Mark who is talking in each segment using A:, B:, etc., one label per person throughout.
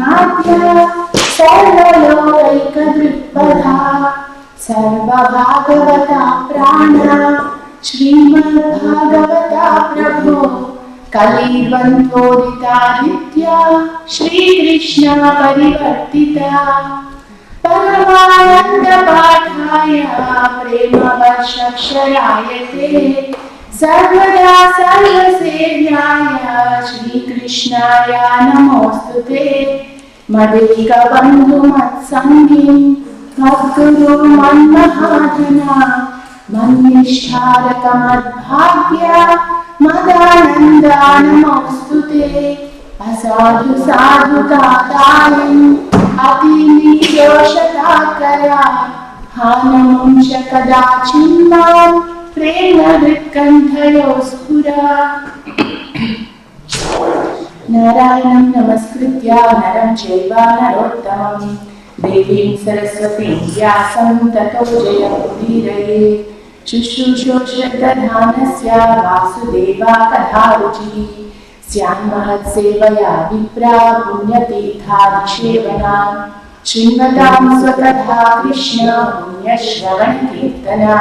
A: धर्माद्य सर्वलोकैकदृक्पथा सर्वभागवता प्राणा श्रीमद्भागवता प्रभो कलिबन्धोदितादित्या श्रीकृष्ण परिवर्तिता परमानन्दपाठाय प्रेमवर्षक्षराय ते सर्वदा सर्वसेव्याय श्रीकृष्णाय नमोऽस्तुते मदैकबन्धुमत्सङ्गी मद्गुरु मन्महाधना मन्निष्ठारकमद्भाग्य मदानन्दा नमोऽस्तुते असाधु साधुतातायन् अतिनिर्दोषताकरा हानमुंश कदाचिन्मां प्रेम हृत्कण्ठयो स्फुरा नारायणं नमस्कृत्य नरं चैव नरोत्तमं देवीं सरस्वतीं व्यासं ततो जयमुदीरये शुश्रूषोषदधानस्य वासुदेवा कथारुचिः स्यान्महत्सेवया विप्रा पुण्यतीर्थादिसेवना शृण्वतां स्वकथा कृष्ण पुण्यश्रवणकीर्तना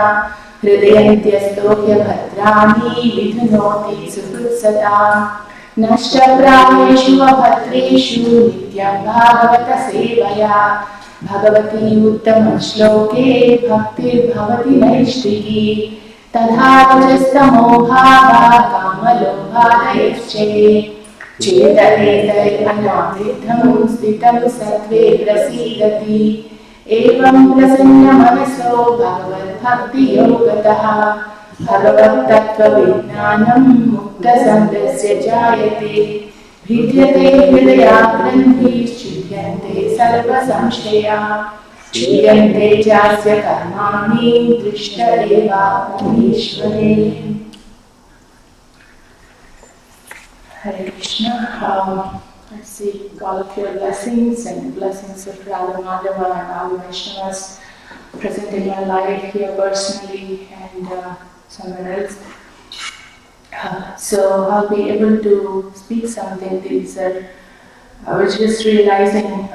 A: हृदयन्त्यस्तोह्यभद्राणि विधुनोति सुहृत्सदा नष्टप्रायेषु अभद्रेषु नित्यं भागवतसेवया भगवती उत्तमश्लोके भक्तिर्भवति नैष्टिकी तथा वचस्तमो भावा कामलोभादयश्चये चेतनेतैरनावृद्धं स्थितं सत्त्वे प्रसीदति एवं प्रसन्नमनसो भगवद्भक्तियोगतः भगवत्तत्त्वविज्ञानं मुक्तसङ्गस्य जायते भिद्यते हृदयाग्रन्थिश्चिद्यन्ते सर्वसंशयाः क्षीयन्ते चास्य कर्माणि दृष्ट एवात्मनीश्वरे। Hare Krishna. I seek all of your blessings and blessings of Radha Madhava and all the Vaishnavas present in my life here personally and somewhere else. So I'll be able to speak something. I was just realizing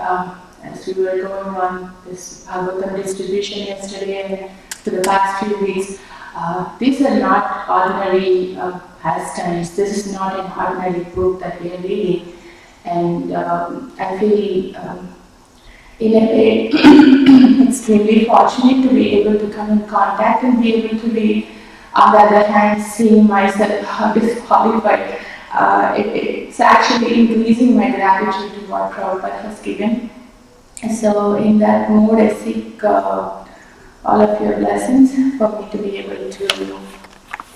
A: as we were going on this Bhagavatam distribution yesterday and for the past few weeks, these are not ordinary pastimes. This is not an ordinary book that we are reading. And I feel in a way extremely fortunate to be able to come in contact and be able to be, on the other hand, seeing myself disqualified. It's actually increasing my gratitude to what Prabhupada has given. So in that mood, I seek all of your blessings for me to be able to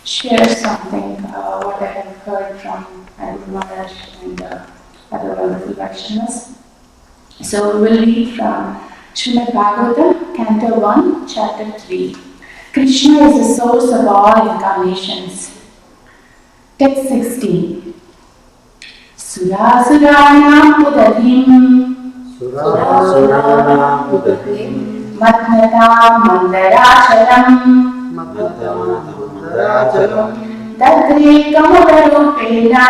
A: share something, what I have heard from Guru Maharaj and other wonderful Vaishnavas. So we will read from Srimad Bhagavatam, Canto 1, Chapter 3. Krishna is the source of all incarnations. Text 16. Surasuranam Udadim Matnatam Mandaracharam Dadre Kamatarupena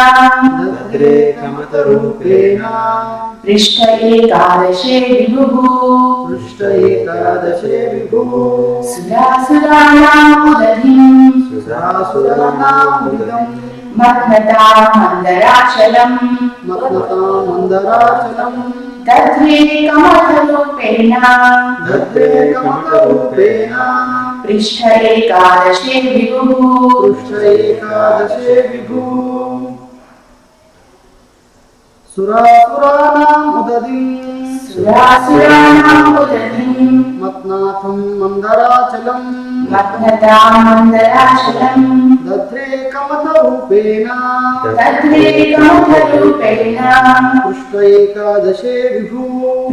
A: Prishta Ekadashe Vibhuhu Surasuranam Udadim Matnatam Mandarachalam Dadre Kamatarupena Prishta Ekadashe Vibhuhu
B: Surasuranam
A: Udadim
B: Matnatam Mandarachalam Dadre Kamatarupena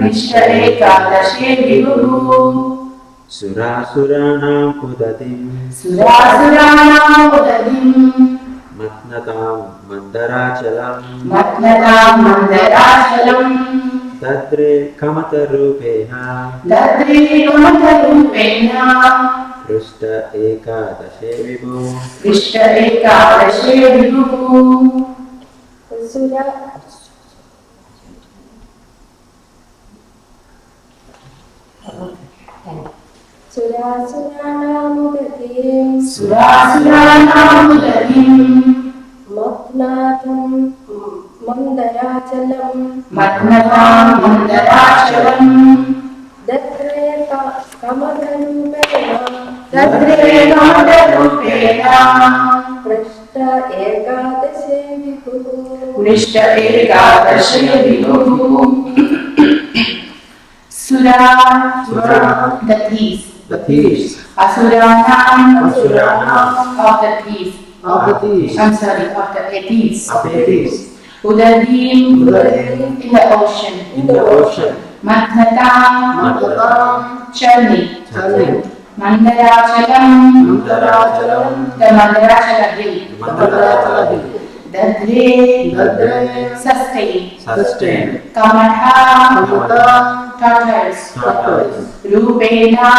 B: Prishta Ekadashe Vibhuhu
C: Surasuranam Udadim Matnatam Mandarachalam Dadre Kamatarupena Prishta Ekadashe Vibhuhu
A: Surasuranamudatiim Matnatam Mandarachalam Dadre Kamadharupena Vrishta Ekadashe Vibhuhu Sura, the thieves. Asuranam, of the thieves. I'm sorry, of the atheists. Udadim, in the ocean. Matnatam, churning. Mandarachalam, the Mandarachala hill. Dadre, sustain. Kamatha, tortoise. Rupena,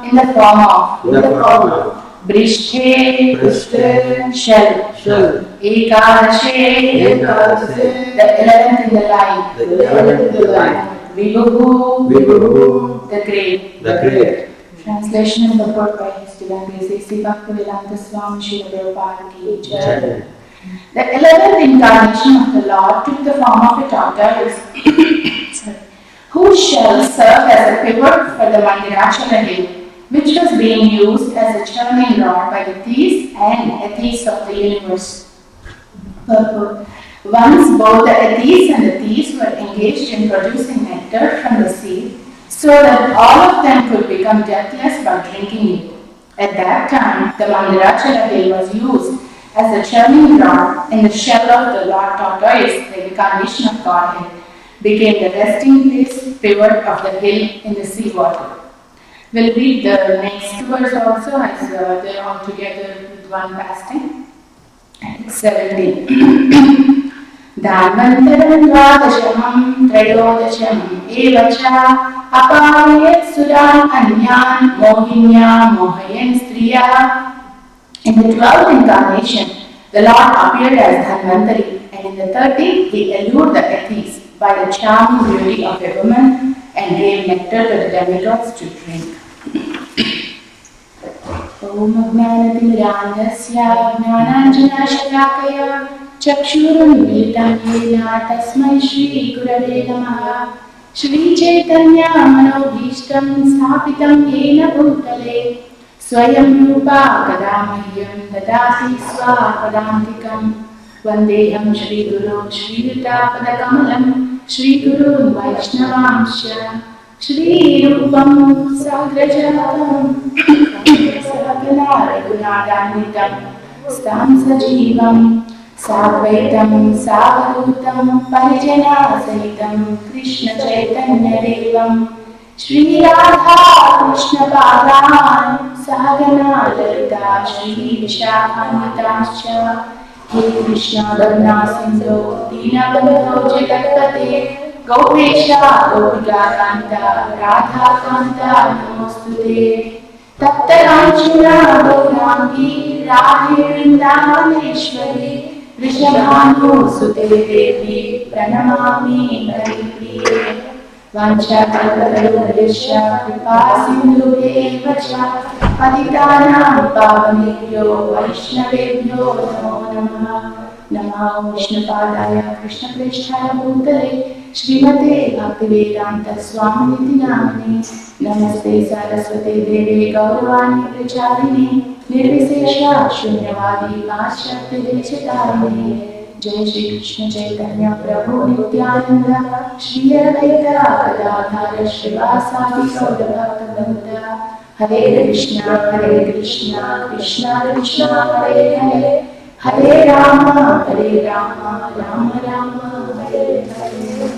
A: in the form of. Brishthe, shell. Ekadashe, the 11th in the line. Vibhuhu, the great. Translation of the book by His Divine Grace A.C. Bhaktivedanta Swami Srila Prabhupada Ki Jai. The 11th incarnation of the Lord took the form of a tortoise, whose shell served as a pivot for the Mandirachala hill, which was being used as a churning rod by the thieves and atheists of the universe. Purport. Once both the atheists and the thieves were engaged in producing nectar from the sea, so that all of them could become deathless by drinking it. At that time, the Mandirachala hill was used as a churning rod, and the shell of the Lord Tortoise, the incarnation of Godhead, became the resting place, pivot of the hill in the sea water. We'll read the next verse also, as they're all together with one fasting. It's 17. Dhanvantaram dvadashamam trayodasham evacha apayet suran anyan mohinya mohayan striya. In the 12th incarnation, the Lord appeared as Dhanvantari, and in the 13th, he allured the atheists by the charming beauty of a woman and gave nectar to the demigods to drink. Om Ajnanatimirandasya Jnananjanashakaya Chakshurunmilitam Yena Tasmai Shri Gurave Namaha Shri Chaitanya Manobhishtam Sthapitam Yena Bhutale Swayam Rupa Kadamahyam Dadati Swapadantikam Vandeham Shri Guru Shri Yuta-padakamalam Shri Guru Vaishnavamsya Shri Rupam Sagrajatam Sakala Raghunadanitam Stam Sajivam Sadvaitam Savadutam Parijana Sahitam Krishna Chaitanya Devam Shri Radha Krishna Bhagavan Sahagana Lalita Shri Vishakhamnitascha He Krishna Varna Sindhu Dinabandho Jagatpate Gaupesha Gopika Kanta Radha Kanta Namostute Tapta Kanchana Gaurangi Radhe Vrindavaneshwari Vrishabhanu Sute Devi Pranamami Haripriye Vanchakalpatarubhishya Kripa Sindhubheva Cha Patitanam Pavanebhyo Vaishnavebhyo Namo Namaha Namo Vishnupadaya Krishna Preshthaya Bhutale Srimate Bhaktivedanta Swamiti Namane Namaste Saraswate Devi Gauravani Pracharini Nirvisesha Shunyavadi Paschatya Deshatarine Jai Shri Krishna Chaitanya Prabhu Nityananda Shri Advaita Gadadhara Srivasadi Gaurabhakta Hare Krishna Krishna Krishna Hare Hare Hare Rama Rama Rama Hare Hare.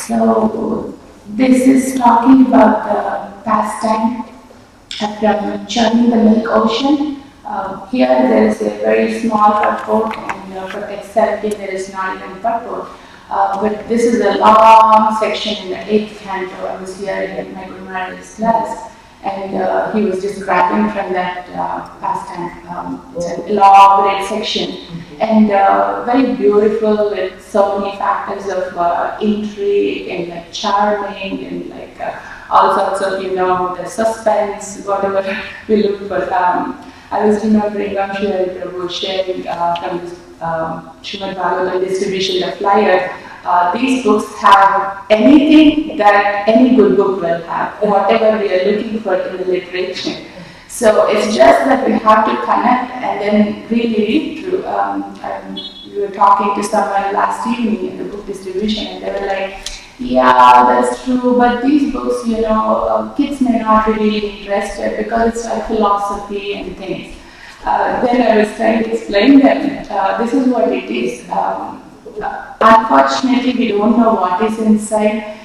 A: So this is talking about the pastime from churning the milk ocean. Here there is a very small purport, and for text 17 there is not even purport. But this is a long section in the 8th canto. I was here in my Guru Maharaj's class, and he was describing from that pastime. It's an elaborate section and very beautiful with so many factors of intrigue and like charming and like all sorts of, the suspense, whatever we look for. I was remembering Ramshari Prabhu sharing from this Srimad Bhagavatam distribution, the flyer. These books have anything that any good book will have, whatever we are looking for in the literature. So it's just that we have to connect and then really read through. We were talking to someone last evening in the book distribution and they were like, yeah, that's true, but these books, kids may not really be interested because it's like philosophy and things. Then I was trying to explain them, this is what it is. Unfortunately, we don't know what is inside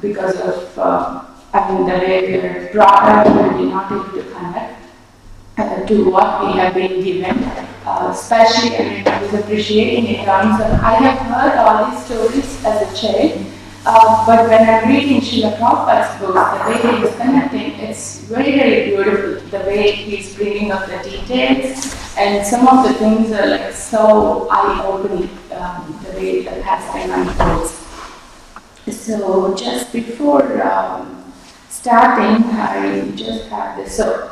A: because of the way we are brought up and we're not able to connect to what we have been given. Especially, I was appreciating in terms of, I have heard all these stories as a child, but when I'm reading Srila Prabhupada's books, the way he is connecting, it's very, very beautiful. The way he's bringing up the details, and some of the things are like so eye-opening, the way the pastime unfolds. So just before starting, I just have this. So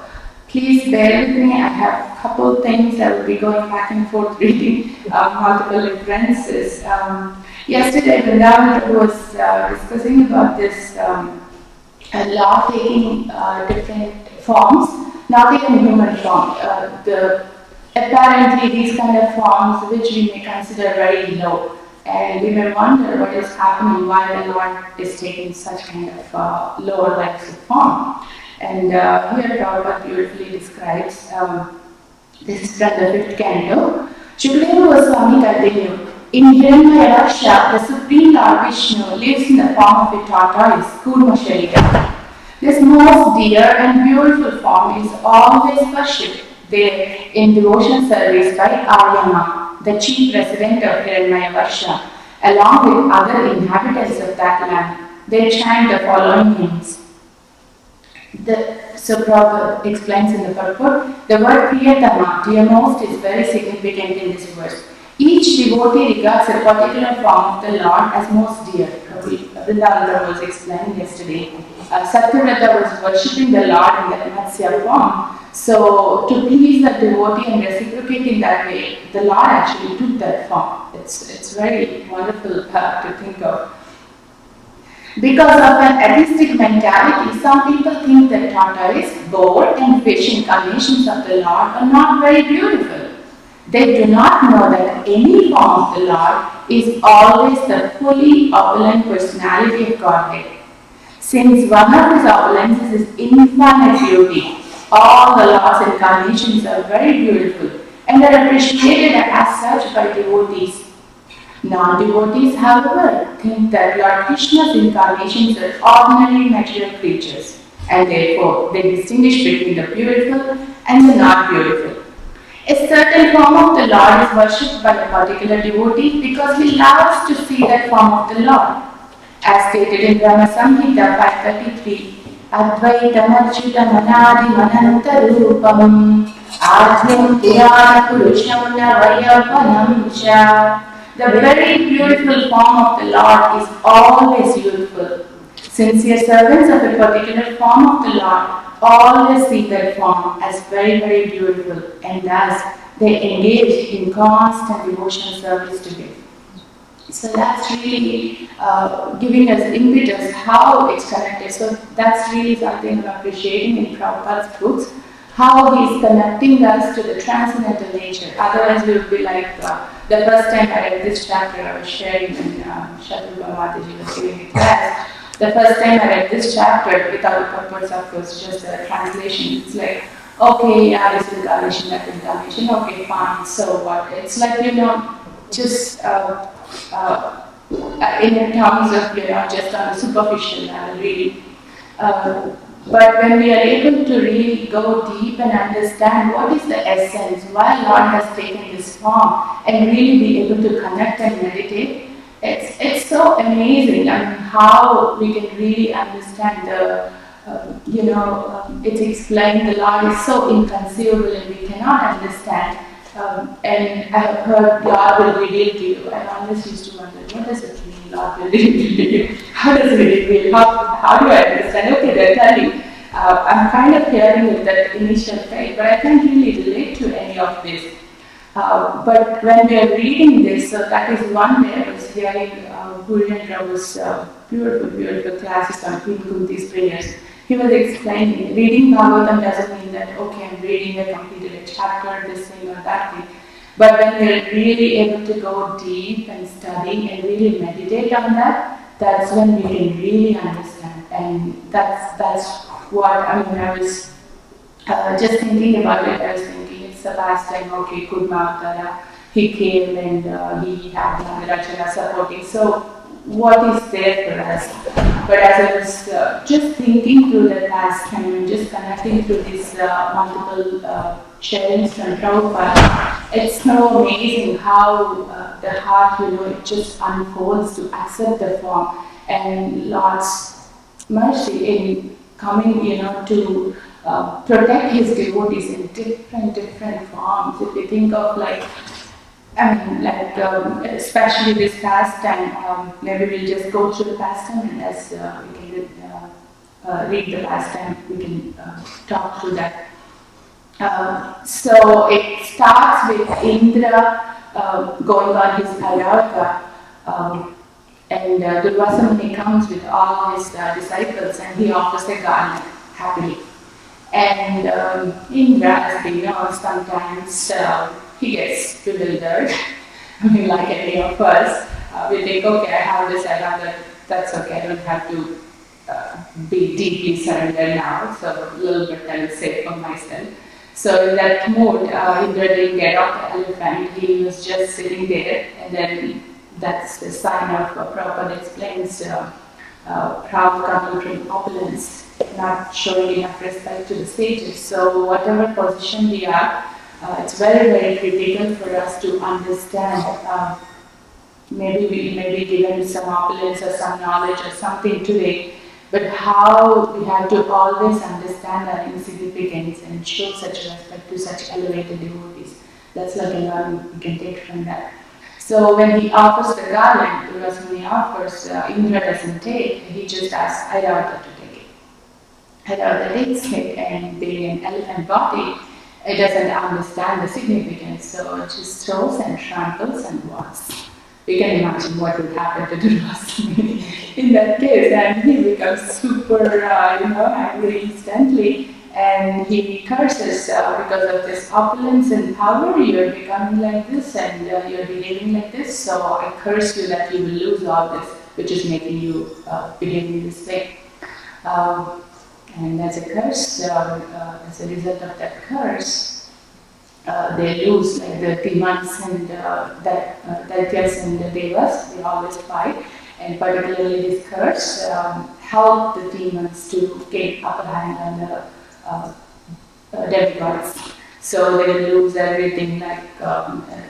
A: please bear with me. I have a couple things. I will be going back and forth reading multiple references. Yesterday, Vrindavan was discussing about this law taking different forms, not even human form. Apparently, these kind of forms, which we may consider very low, and we may wonder what is happening, why the Lord is taking such kind of lower levels of form. And here Prabhupada beautifully describes, this is from the 5th canto. Shukadeva Goswami continued, in Hiranyavarsha, the Supreme Lord Vishnu lives in the form of a tortoise, Kurma Sharita. This most dear and beautiful form is always worshipped there in devotion service by Aryama, the chief resident of Hiranyavarsha, along with other inhabitants of that land. They chant the following hymns. So Prabhupada explains in the purport, the word Priyatama, dearmost, is very significant in this verse. Each devotee regards a particular form of the Lord as most dear. Vrindavan was explained yesterday. Satyavrata was worshipping the Lord in the Matsya form. So to please the devotee and reciprocate in that way, the Lord actually took that form. It's very wonderful to think of. Because of an atheistic mentality, some people think that tortoise, boar, and fish incarnations of the Lord are not very beautiful. They do not know that any form of the Lord is always the fully opulent personality of Godhead. Since one of his opulences is infinite beauty, all the Lord's incarnations are very beautiful and are appreciated as such by devotees. Non-devotees, however, think that Lord Krishna's incarnations are ordinary material creatures, and therefore they distinguish between the beautiful and the not beautiful. A certain form of the Lord is worshipped by a particular devotee because he loves to see that form of the Lord. As stated in Brahma Samhita 533, Advaitam Achyutam Anadi Mananta Rupam Adhyam Purana Purusham Navayavanam Cha. The very beautiful form of the Lord is always youthful. Sincere servants of a particular form of the Lord always see that form as very, very beautiful, and thus they engage in constant devotional service to Him. So that's really giving us impetus how it's connected. So that's really something I'm appreciating in Prabhupada's books, how he's connecting us to the transcendental nature. Otherwise we would be like, the first time I read this chapter, I was sharing when Mataji was giving the class. The first time I read this chapter without the purpose of course, just a translation, it's like, okay, yeah, this incarnation, that incarnation, okay, fine, so what? It's like, just in terms of, just on a superficial level, really. But when we are able to really go deep and understand what is the essence, why Lord has taken this form, and really be able to connect and meditate, it's so amazing. I mean, how we can really understand it's explained the Lord is so inconceivable and we cannot understand. And I have heard Lord will reveal to you. I always used to wonder, what does it mean, Lord will reveal to you? How does it reveal? How do I understand? Okay, they're telling. I'm kind of hearing with that initial faith, but I can't really relate to any of this. But when we are reading this, so that is one way I was hearing Gurendra was beautiful classes on Queen Kunti's prayers. He was explaining, reading Bhagavatam doesn't mean that, okay, I'm reading a completed chapter, this thing or that thing. But when we're really able to go deep and study and really meditate on that, that's when we can really understand. And that's what, I was just thinking about it, I was thinking, it's the last time, okay, Kurma he came and he had Nagarajana supporting. So what is there for us? But as I was just thinking through the past time and just connecting through these multiple sharings from Prabhupada, it's so amazing how the heart, it just unfolds to accept the form. And Lord's mercy in coming, to protect his devotees in different forms. If you think of especially this pastime, maybe we'll just go through the pastime and as we can read the pastime, we can talk through that. So it starts with Indra going on his Ayurveda, and Durvasa Muni comes with all his disciples and he offers a garland happily. And Indra, as we know, sometimes he gets bewildered. Like any of us, we think, okay, I have this, I have that, that's okay, I don't have to be deeply surrendered now, so a little bit I will say for myself. So in that mood, Indra didn't get off the elephant, he was just sitting there, and then that's the sign of Prabhupada explains proud coming from opulence, not showing enough respect to the sages. So whatever position we are, it's very critical for us to understand. Maybe we may be given some opulence or some knowledge or something today, but how we have to always understand our insignificance and show such respect to such elevated devotees. That's like a learning we can take from that. So when he offers the garland, because when he offers, Indra doesn't take, he just asks Airavata to take it. Airavata takes it, and being an elephant body, it doesn't understand the significance, so it just throws and tramples and walks. We can imagine what would happen to Durvasa in that case, and he becomes super, angry instantly, and he curses because of this opulence and power. You're becoming like this, and you're behaving like this. So I curse you that you will lose all this, which is making you behaving this way. And as a curse, as a result of that curse, they lose, like the demons and Daityas and the Devas, they always fight, and particularly this curse help the demons to gain upper hand on the demigods. So they lose everything, like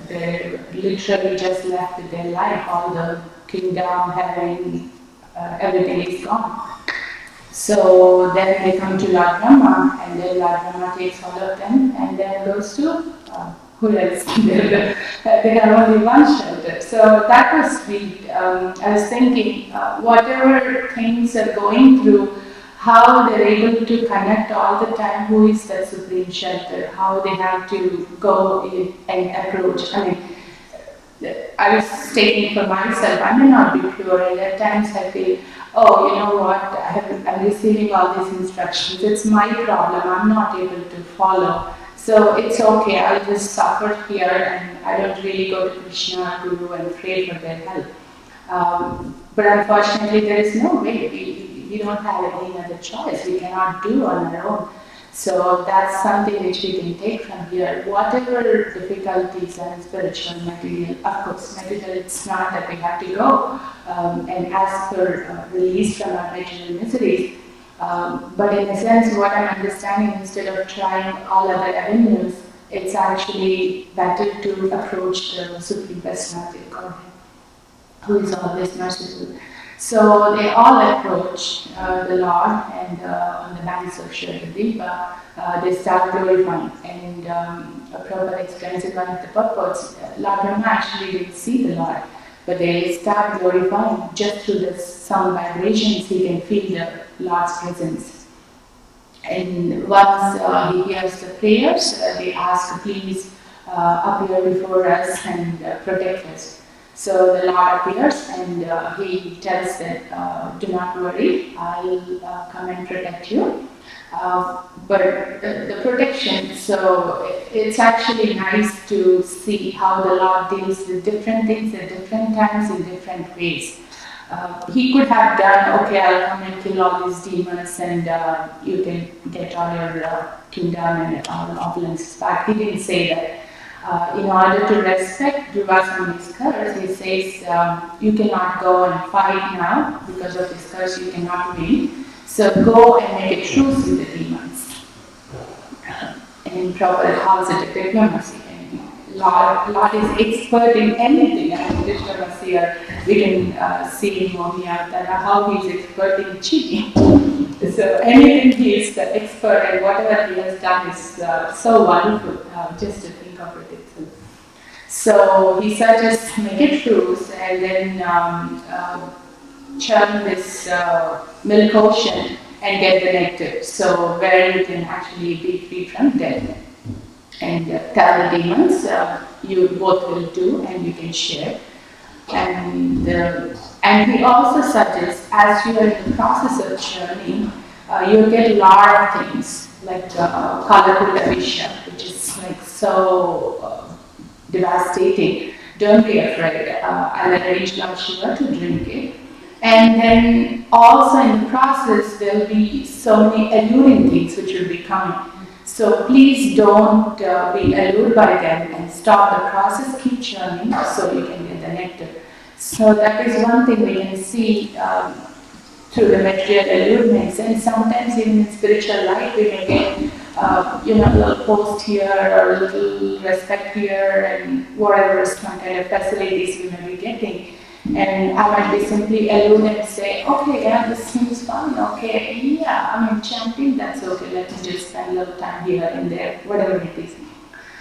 A: they're literally just left with their life, all the kingdom, heaven, everything is gone. So then they come to Lord Brahma, and then Lord Brahma takes all of them and then goes to who else? They have only one shelter. So that was sweet. I was thinking, whatever things are going through, how they're able to connect all the time, who is that supreme shelter, how they have to go in and approach. I mean, I was taking for myself, I may not be pure, and at times I feel, oh, you know what, I'm receiving all these instructions, it's my problem, I'm not able to follow. So it's okay, I'll just suffer here and I don't really go to Krishna, Guru and pray for their help. But unfortunately there is no way, we don't have any other choice, we cannot do on our own. So that's something which we can take from here. Whatever difficulties and spiritual, material, of course, material, it's not that we have to go and ask for release from our material miseries. But in a sense, what I'm understanding, instead of trying all other avenues, it's actually better to approach the Supreme Personality of Godhead, who is always merciful. So they all approach the Lord, and on the banks of Shraddha, they start glorifying. And Prabhupada explains in one of the purports, Lord Brahma actually didn't see the Lord, but they start glorifying just through the sound vibrations. He can feel the Lord's presence. And once he hears the prayers, they ask, please appear before us and protect us. So the Lord appears and he tells that, do not worry, I'll come and protect you. But the protection, so it's actually nice to see how the Lord deals with different things at different times in different ways. He could have done, okay, I'll come and kill all these demons and you can get all your kingdom and all opulence back. He didn't say that. In order to respect Durvasani's curse, he says, you cannot go and fight now because of this curse, you cannot win. So go and make a truce with the demons. And Prabhupada calls it a diplomacy. Lord is expert in anything. And diplomacy, or we can see in Mohiyavatara how he is expert in cheating. So anything he is the expert, and whatever he has done is so wonderful, just to think of it itself. So he suggests make a truce and then churn this milk ocean and get the nectar. So where you can actually be free from death. And tell the demons, you both will do and you can share. And he also suggests, as you are in the process of churning, you'll get a lot of things like Kalakula Visha, which is like so devastating. Don't be afraid. I'll arrange Lord Shiva to drink it. And then also in the process, there will be so many alluring things which will be coming. So please don't be allured by them and stop the process, keep churning so you can get the nectar. So that is one thing we can see through the material allurements, and sometimes even in spiritual life we may get a little post here or a little respect here and whatever some kind of facilities we may be getting. And I might be simply allude and say, okay, yeah, this seems fun, okay, yeah, chanting, that's okay, let me just spend a little time here and there, whatever it is.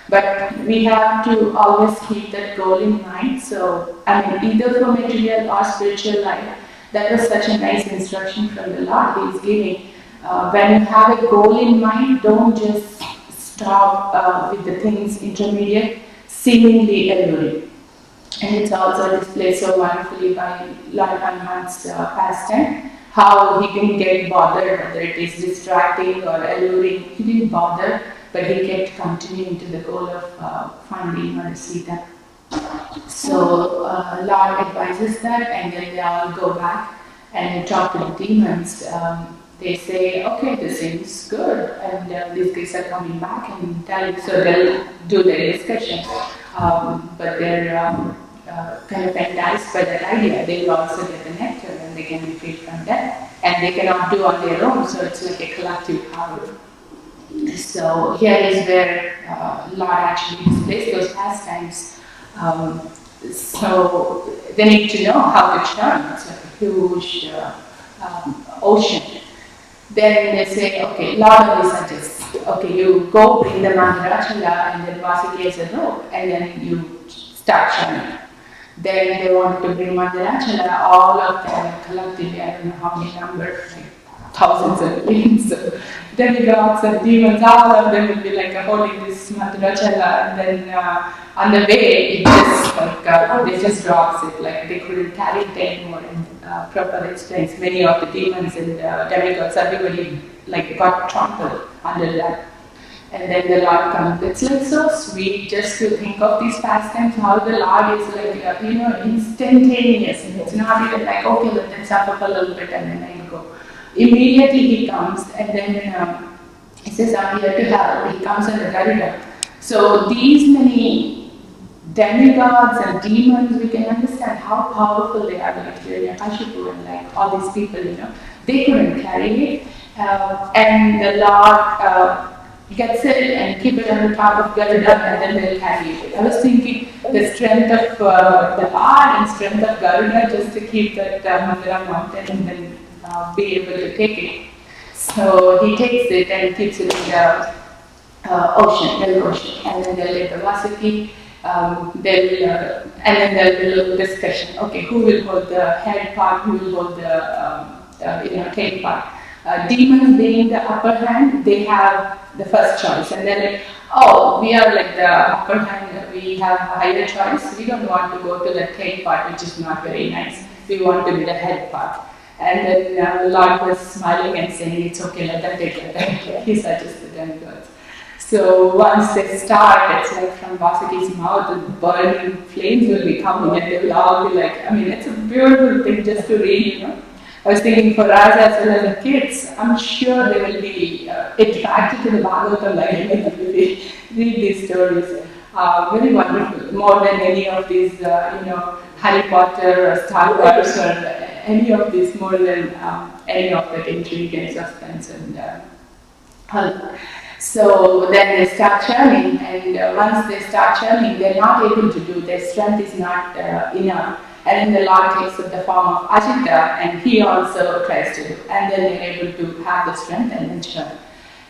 A: But we have to always keep that goal in mind. So, either for material or spiritual life, that was such a nice instruction from the Lord He is giving. When you have a goal in mind, don't just stop with the things intermediate, seemingly alluring. And it's also displayed so wonderfully by Lord Hanuman's pastime, how he didn't get bothered, whether it is distracting or alluring, he didn't bother, but he kept continuing to the goal of finding Mother Sita. So Lord advises that, and then they all go back and talk to the demons. They say, okay, this seems good, and these guys are coming back and telling, so they'll do their discussion. But they're kind of enticed by that idea. They will also get the nectar and they can be freed from death. And they cannot do on their own, so it's like a collective power. So here is where Lord actually displays those pastimes. So they need to know how to churn. It's like a huge ocean. Then they say, okay, Lord only suggests, okay, you go bring the Mataji and then Vasiki as a rope, and then you start churning. Then they wanted to bring Mataji, all of them collectively, I don't know how many numbers, like thousands and millions of demigods and demons, all of them will be like holding this Mataji, and then on the way, it just like, they just drops it, like they couldn't carry it anymore. And Prabhupada explains, many of the demons and demigods, everybody like got trampled under that. And then the Lord comes. It's like so sweet just to think of these pastimes, how the Lord is like, instantaneous. And it's not even like, okay, let them suffer for a little bit and then I'll go. Immediately he comes and then he says, I'm here to help. He comes on the Garuda. So these many demigods and demons, we can understand how powerful they are, like Hiranyakashipu and like all these people, they couldn't carry it. And the Lord gets it and keep it on the top of Garuda and then they'll carry it. I was thinking the strength of the art and strength of Garuda just to keep that Mandara mountain and then be able to take it. So he takes it and keeps it in the ocean, and then they'll let the Vasuki, and then there'll be a little discussion. Okay, who will hold the head part, who will hold the tail part. Demons being the upper hand, they have the first choice, and then like, oh, we are like the upper hand, we have a higher choice. We don't want to go to the tail part, which is not very nice. We want to be the head part. And then Lord was smiling and saying, it's okay, let them take it. He suggested demigods. So once they start, it's like from Vasuki's mouth, the burning flames will be coming and they will all be like, I mean, it's a beautiful thing just to read, I was thinking for us as well as the kids, I'm sure they will be attracted to the Bhagavatam like read these stories. Very wonderful, more than any of these, Harry Potter or Star Wars or any of these, more than any of that intrigue and suspense and Hulk. So then they start churning, and once they start churning, they're not able to do, their strength is not enough. And then the Lord takes up the form of Ajita, and he also tries to, and then they're able to have the strength and then churn.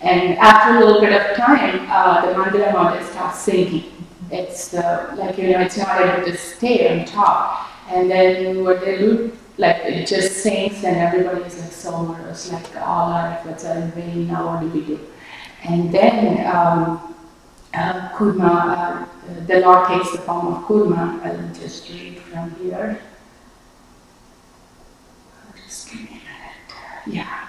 A: And after a little bit of time, the Mandara mountain starts sinking. It's it's not able to stay on top. And then what they do, like it just sinks, and everybody is like so morose, like all our efforts are in vain. Now what do we do? And then Kurma, the Lord takes the form of Kurma. I'll just read from here. Just give me a minute. Yeah.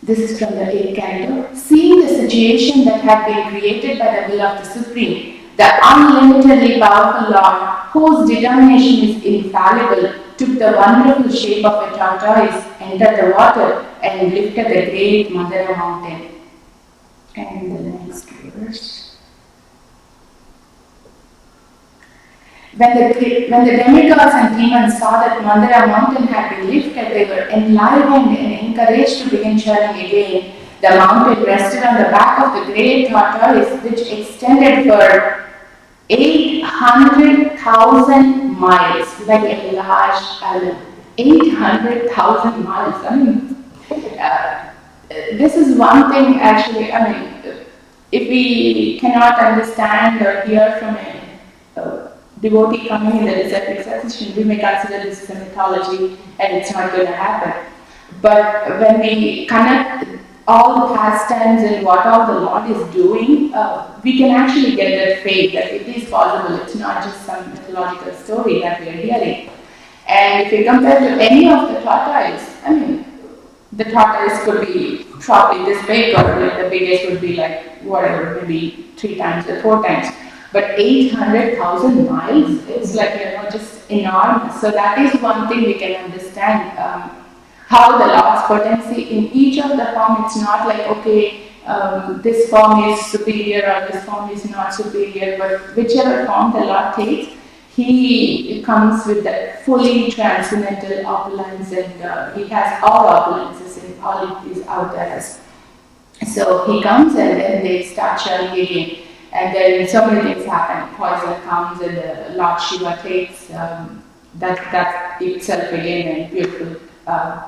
A: This is from the 8th canto. Seeing the situation that had been created by the will of the Supreme, the unlimitedly powerful Lord, whose determination is infallible, took the wonderful shape of a tortoise, entered the water, and lifted the great Mandara mountain. And the next verse. When the demigods and demons saw that Mandara mountain had been lifted, they were enlivened and encouraged to begin churning again. The mountain rested on the back of the great tortoise, which extended for 800,000 miles, like a large island. 800,000 miles. I mean, this is one thing actually, if we cannot understand or hear from a devotee coming in the disciplic succession, we may consider this as a mythology and it's not going to happen. But when we connect all the pastimes and what all the Lord is doing, we can actually get that faith that it is possible. It's not just some mythological story that we are hearing. And if you compare to any of the tortoise, the tortoise could be probably this big, or the biggest would be like whatever, maybe 3 times or 4 times. But 800,000 miles, it's like, just enormous. So that is one thing we can understand, how the Lord's potency in each of the form, it's not like, okay, this form is superior or this form is not superior, but whichever form the Lord takes, He comes with that fully transcendental opulence, and He has all opulences and all it is out there. So He comes and then they start churning again. And then so many things happen. Poison comes and the Lord Shiva takes that itself again, and beautiful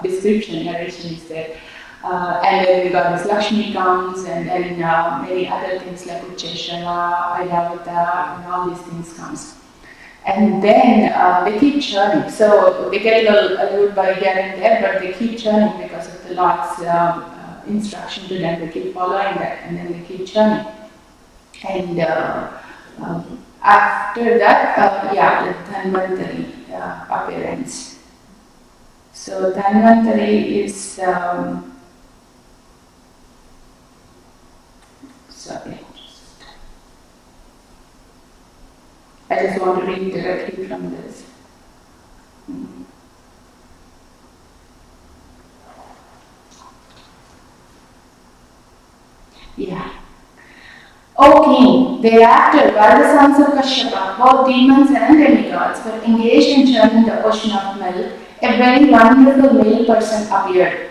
A: description, narration is there. And then Goddess Lakshmi comes, and then many other things like Ucheshara, Ayavata, and all these things comes. And then they keep churning. So they get a little allured by here and there, but they keep churning because of the Lord's instruction to them. They keep following that, and then they keep churning. And after that, the Dhanvantari appearance. So Dhanvantari is, sorry, I just want to read directly from this. Yeah. O king, thereafter, while the sons of Kashyapa, both demons and demigods, were engaged in churning the ocean of milk, a very wonderful male person appeared.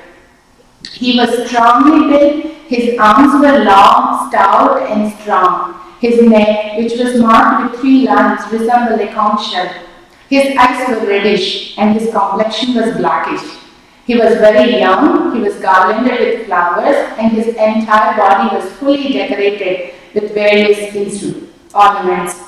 A: He was strongly built His arms were long, stout, and strong. His neck, which was marked with 3 lines, resembled a conch shell. His eyes were reddish, and his complexion was blackish. He was very young, he was garlanded with flowers, and his entire body was fully decorated with various ornaments.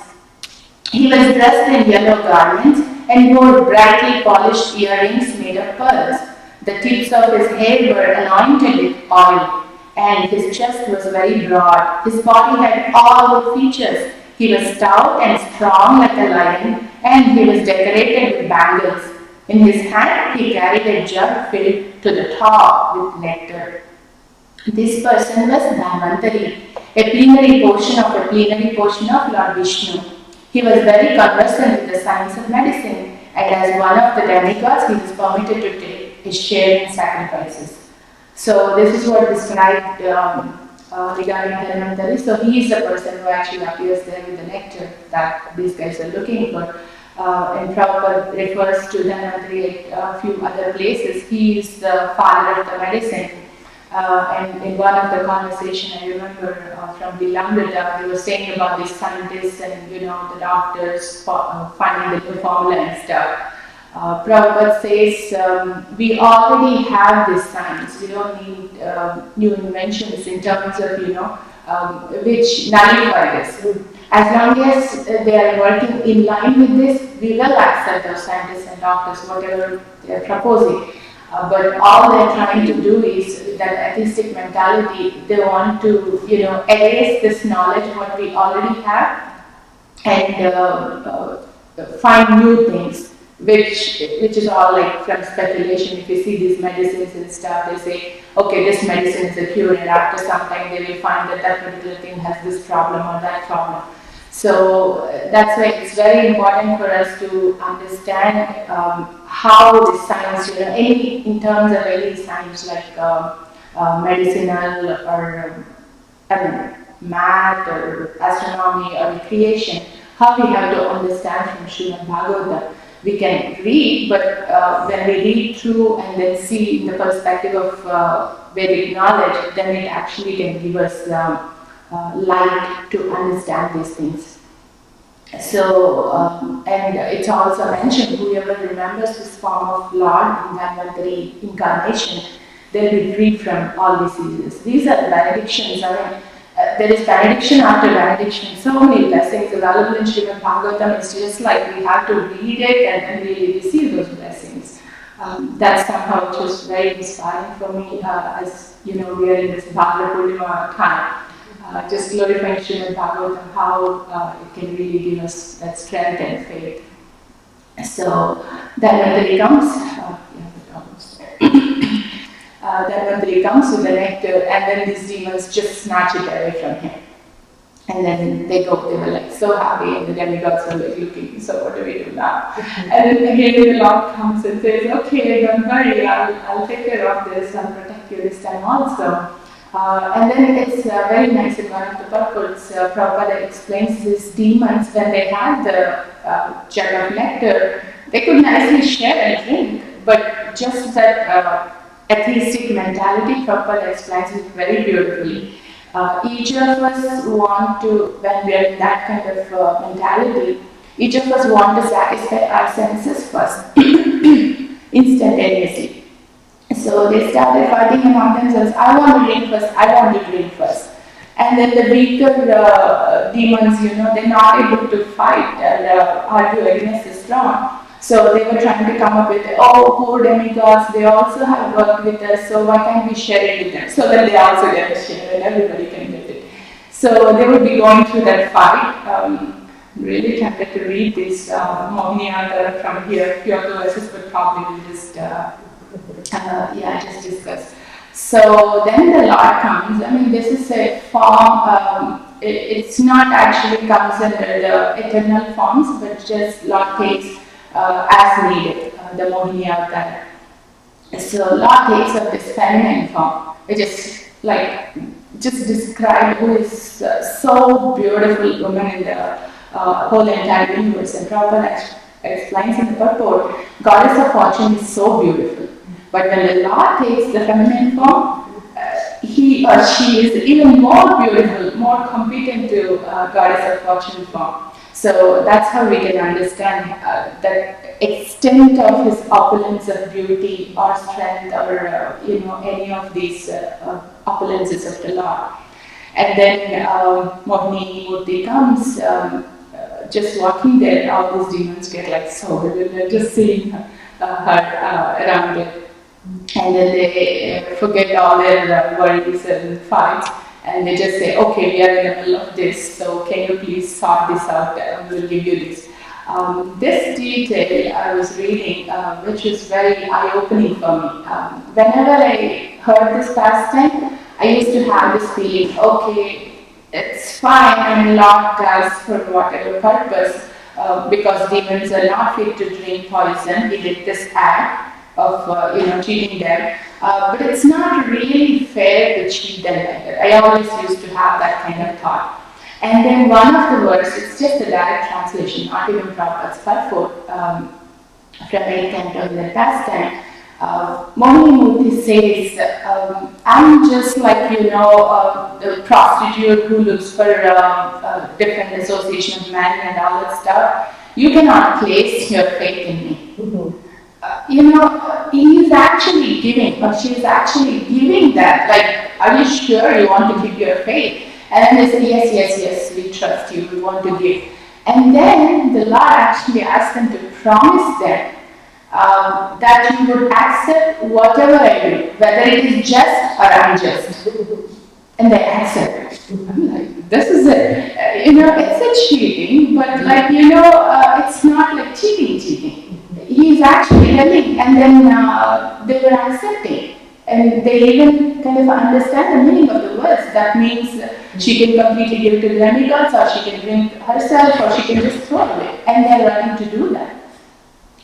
A: He was dressed in yellow garments and wore brightly polished earrings made of pearls. The tips of his hair were anointed with oil, and his chest was very broad. His body had all the features. He was stout and strong like a lion, and he was decorated with bangles. In his hand, he carried a jug filled to the top with nectar. This person was Dhanvantari, a plenary portion of Lord Vishnu. He was very conversant with the science of medicine, and as one of the demigods, he was permitted to take his share in sacrifices. So this is what described regarding Dhanvantari. So he is the person who actually appears there with the nectar that these guys are looking for. And Prabhupada refers to Dhanvantari at a few other places. He is the father of the medicine. And in one of the conversations I remember from Vilamrita, they were saying about these scientists and the doctors finding the new formula and stuff. Prabhupada says we already have this science. We don't need new inventions in terms of which nullify this. As long as they are working in line with this, we will accept those scientists and doctors, whatever they are proposing. But all they're trying to do is that atheistic mentality. They want to, erase this knowledge what we already have and find new things, which is all like from speculation. If you see these medicines and stuff, they say, okay, this medicine is a cure, and after some time they will find that that particular thing has this problem or that problem. So that's why it's very important for us to understand how the science, in terms of any science like medicinal or math or astronomy or creation, how we have to understand from Srimad Bhagavatam. We can read, but when we read through and then see the perspective of Vedic knowledge, then it actually can give us light to understand these things. So, and it's also mentioned, whoever remembers this form of Lord in Dhanvantari incarnation, they'll be free from all diseases. These are the benedictions. There is benediction after benediction, so many blessings available in Srimad Bhagavatam. It's just like we have to read it and then we receive those blessings. That somehow it was very inspiring for me as we are in this Bhagavad Purnima time. Just glorifying Srimad Bhagavatam, how it can really give us that strength and faith. So Dhanvantari comes, Dhanvantari comes with the nectar, and then these demons just snatch it away from him. And then they were like so happy, and the demigods were like looking, so what do we do now? And then again the Lord comes and says, okay, don't worry, I'll take care of this, I'll protect you this time also. And then it's very nice in one of the purports, Prabhupada explains these demons, when they had the jug of nectar, they could nicely share and drink, but just that atheistic mentality, Prabhupada explains it very beautifully. Each of us want to, when we are in that kind of mentality, each of us want to satisfy our senses first, instantaneously. So they started fighting among themselves, I want to drink first. And then the weaker demons, they're not able to fight and argue against the strong. So they were trying to come up with, poor demigods, they also have worked with us, so why can't we share it with them? So that they also get a share and everybody can get it. So they would be going through that fight. Really tempted to read this Mohini from here. Few of the verses would probably just just discuss. So then the Lord comes. This is a form. It's not actually comes under the eternal forms, but just Lord takes as needed, the Mohini Avatar. So Lord takes up this feminine form, which is like just describe who is so beautiful woman in the whole entire universe. And Prabhupada explains in the purport, Goddess of Fortune is so beautiful. But when the Lord takes the feminine form, he or she is even more beautiful, more competent to goddess of fortune form. So that's how we can understand the extent of his opulence of beauty or strength or any of these opulences of the Lord. And then Mohini Murti comes, just walking there, all these demons get like so bewildered just seeing her around it. And then they forget all their worries and fights, and they just say, okay, we are in the middle of this, so can you please sort this out, and we'll give you this. This detail I was reading, which was very eye-opening for me. Whenever I heard this pastime, I used to have this feeling, okay, it's fine, I mean, Lord does for whatever purpose, because demons are not fit to drink poison. He did this act of cheating them, but it's not really fair to cheat them like that. I always used to have that kind of thought. And then one of the words, it's just a direct translation, not even Prabhupada's purport, from 8th canto in the pastime. Mohini Murti says, I'm just like, the prostitute who looks for different association of men and all that stuff. You cannot place your faith in me. Mm-hmm. He is actually giving, or she is actually giving that. Like, are you sure you want to keep your faith? And then they say, yes, we trust you, we want to give. And then the Lord actually asked them to promise them that you would accept whatever I do, whether it is just or unjust. And they accept it. I'm like, this is it. It's a cheating, but it's not like cheating. He's actually telling, and then they were accepting. And they even kind of understand the meaning of the words. That means she can completely give to the demigods, or she can drink herself, or she can just throw away. And they're willing to do that.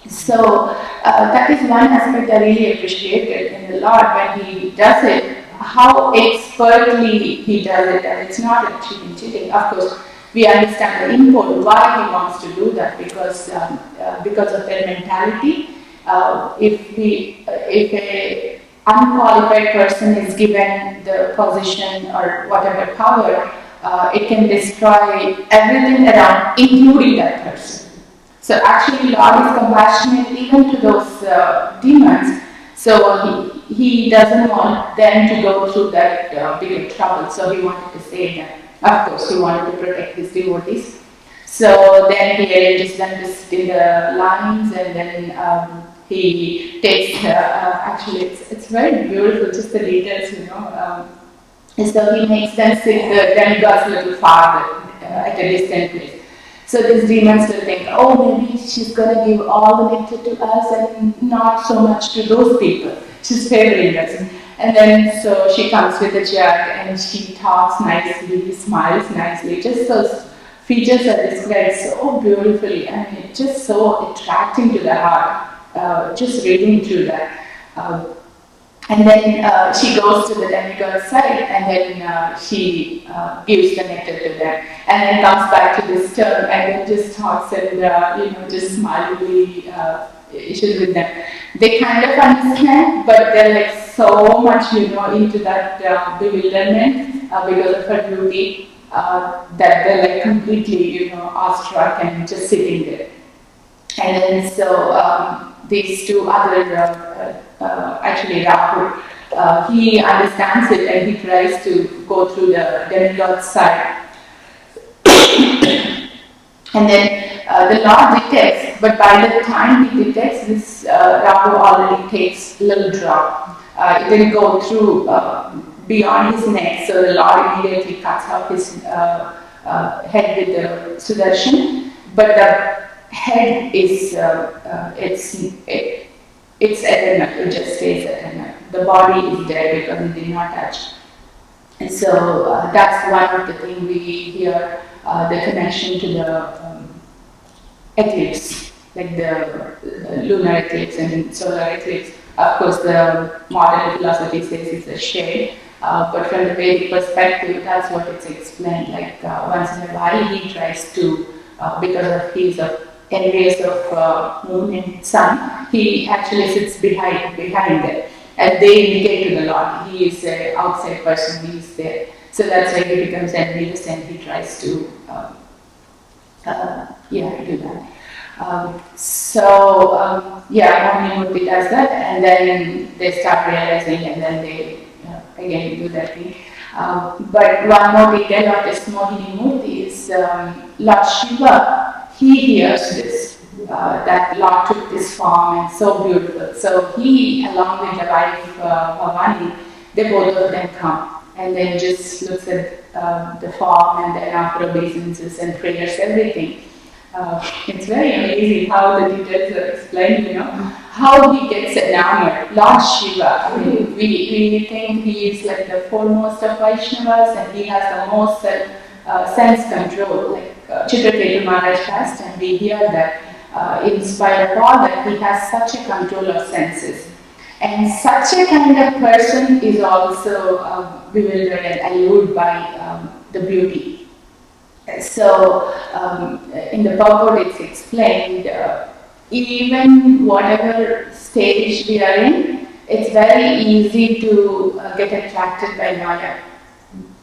A: So that is one aspect I really appreciated in the Lord when He does it, how expertly He does it, and it's not like cheating. Of course, we understand the import, why He wants to do that, because of their mentality. If a unqualified person is given the position or whatever power, it can destroy everything around, including that person. So actually, Lord is compassionate even to those demons. So he doesn't want them to go through that bigger trouble. So He wanted to save them. Of course, He wanted to protect His devotees. So then He arranges them to sit in the lines, and then He takes, actually it's very beautiful, just the details, so He makes them sit the demigods a little farther, at a distant place. So these demons will think, oh, maybe she's going to give all the nectar to us and not so much to those people. She's favoring us. And then so she comes with a jug and she talks nicely, smiles nicely. Just those features are described so beautifully, and it's just so attracting to the heart. Just reading through that. And then she goes to the demigod side, and then she gives the nectar to them, and then comes back to this term, and then just talks and just smilingly issues with them. They kind of understand, but they're like so much into that bewilderment because of her beauty that they're like completely awestruck and just sitting there. And then so these two other actually Rahul, he understands it and he tries to go through the demigod side. And then the Lord detects, but by the time he detects this, Rahul already takes a little drop. It didn't go through beyond his neck, so the Lord immediately cuts off his head with the Sudarshan. But the head is, it's eternal, it just stays eternal. The body is dead because it did not touch. And so that's one of the things we hear, the connection to the eclipse, like the lunar eclipse and solar eclipse. Of course, the modern philosophy says it's a shade, but from the Vedic perspective, that's what it's explained. Like once in a while, he tries to, because of his envious of moon and sun, he actually sits behind them. and they indicate to the Lord. He is an outside person, he is there. So that's why he becomes envious and he tries to do that. Murti does that, and then they start realizing, and then they again do that thing. But one more detail of this Mohini Murti is Lord Shiva, he hears this, that Lord took this form and so beautiful. So he, along with the wife Bhavani, they both of them come and then just looks at the form and then after obeisances and prayers, everything. It's very amazing how the details are explained, how he gets enamored. Lord Shiva, I mean, we think he is like the foremost of Vaishnavas and he has the most sense control, like Chitraketu Maharaj has, and we hear that in spite of all that, he has such a control of senses. And such a kind of person is also bewildered and allured by the beauty. So, in the purport it's explained, even whatever stage we are in, it's very easy to get attracted by Maya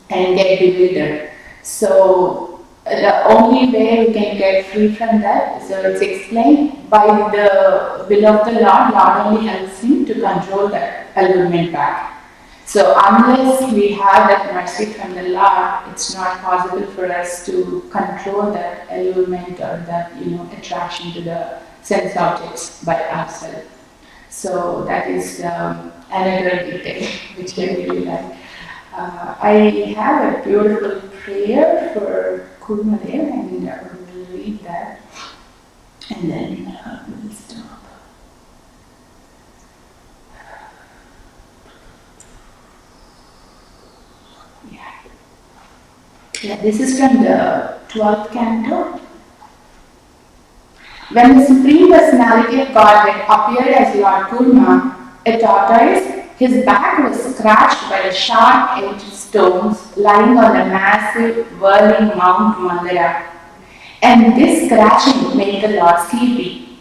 A: and get bewildered. So, the only way we can get free from that, so it's explained, by the will of the Lord only helps him to control that allurement back. So unless we have that mercy from the Lord, it's not possible for us to control that allurement or that attraction to the sense objects by ourselves. So that is another detail which I really like. I have a beautiful prayer for Kurmadev, and I will read that, and then we'll stop. Yeah, this is from the 12th canto. When the Supreme Personality of Godhead appeared as Lord Kurma, a tortoise, his back was scratched by the sharp-edged stones lying on the massive, whirling Mount Mandara. And this scratching made the Lord sleepy.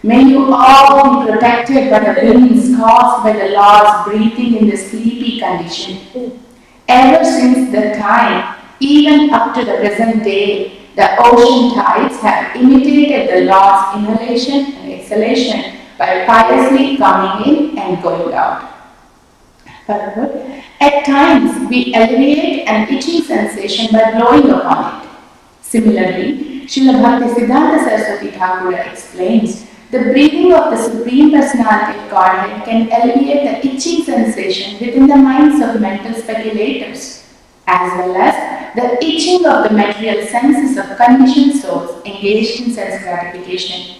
A: May you all be protected by the winds caused by the Lord's breathing in the sleepy condition. Ever since that time, even up to the present day, the ocean tides have imitated the Lord's inhalation and exhalation by piously coming in and going out. At times, we alleviate an itching sensation by blowing upon it. Similarly, Srila Bhaktisiddhanta Saraswati Thakur explains, the breathing of the Supreme Personality of Godhead can alleviate the itching sensation within the minds of mental speculators, as well as the itching of the material senses of conditioned souls engaged in sense gratification.